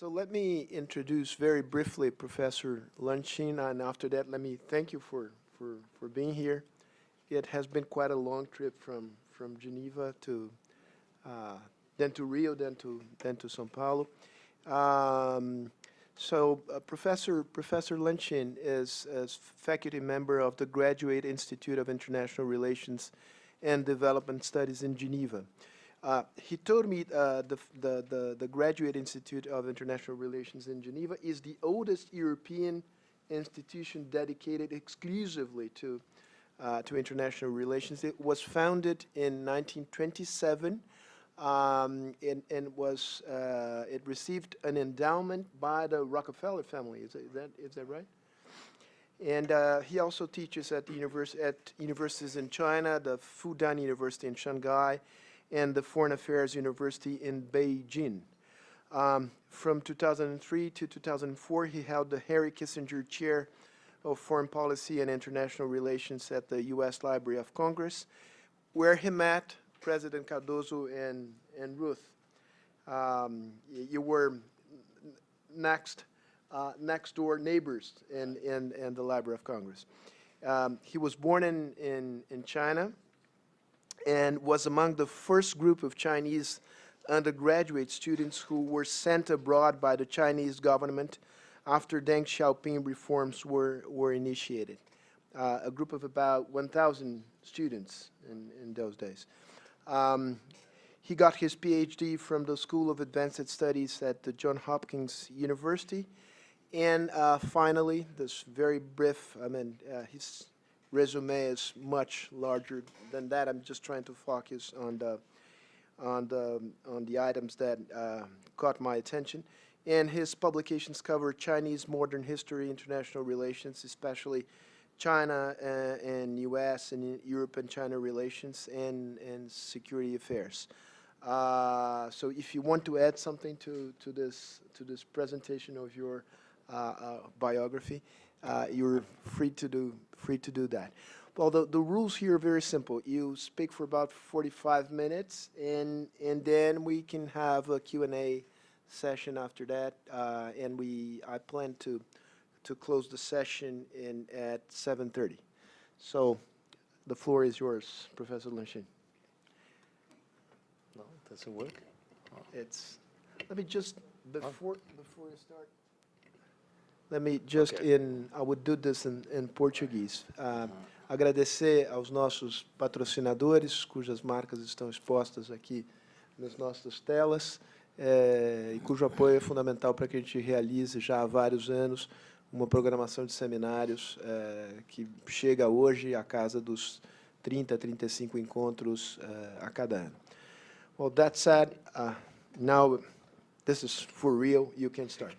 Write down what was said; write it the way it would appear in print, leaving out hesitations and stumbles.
So let me introduce very briefly Professor Lunshin, and after that, let me thank you for being here. It has been quite a long trip from Geneva to then to Rio, then to São Paulo. Professor Lunshin is faculty member of the Graduate Institute of International Relations and Development Studies in Geneva. He told me the Graduate Institute of International Relations in Geneva is the oldest European institution dedicated exclusively to international relations. It was founded in 1927, and it received an endowment by the Rockefeller family. Is that right? And he also teaches at universities in China, the Fudan University in Shanghai, and the Foreign Affairs University in Beijing. From 2003 to 2004, he held the Henry Kissinger Chair of Foreign Policy and International Relations at the U.S. Library of Congress, where he met President Cardozo and Ruth. You were next door neighbors in the Library of Congress. He was born in China and was among the first group of Chinese undergraduate students who were sent abroad by the Chinese government after Deng Xiaoping reforms were initiated. A group of about 1,000 students in those days. He got his PhD from the School of Advanced Studies at the Johns Hopkins University. And finally, this very brief, his resume is much larger than that. I'm just trying to focus on the items that caught my attention. And his publications cover Chinese modern history, international relations, especially China and U.S. and Europe and China relations, and security affairs. So if you want to add something to this presentation of your biography, you're free to do that. Well, the rules here are very simple. You speak for about 45 minutes, and then we can have a Q&A session after that. And I plan to close the session at 7:30. So the floor is yours, Professor Lunshin. No, it doesn't work. Let me just, before you start, let me just, I would do this in Portuguese. Agradecer aos nossos patrocinadores, cujas marcas estão expostas aqui nas nossas telas, e cujo apoio é fundamental para que a gente realize já há vários anos uma programação de seminários que chega hoje à casa dos 30, 35 encontros a cada ano. Well, that said, now this is for real. You can start.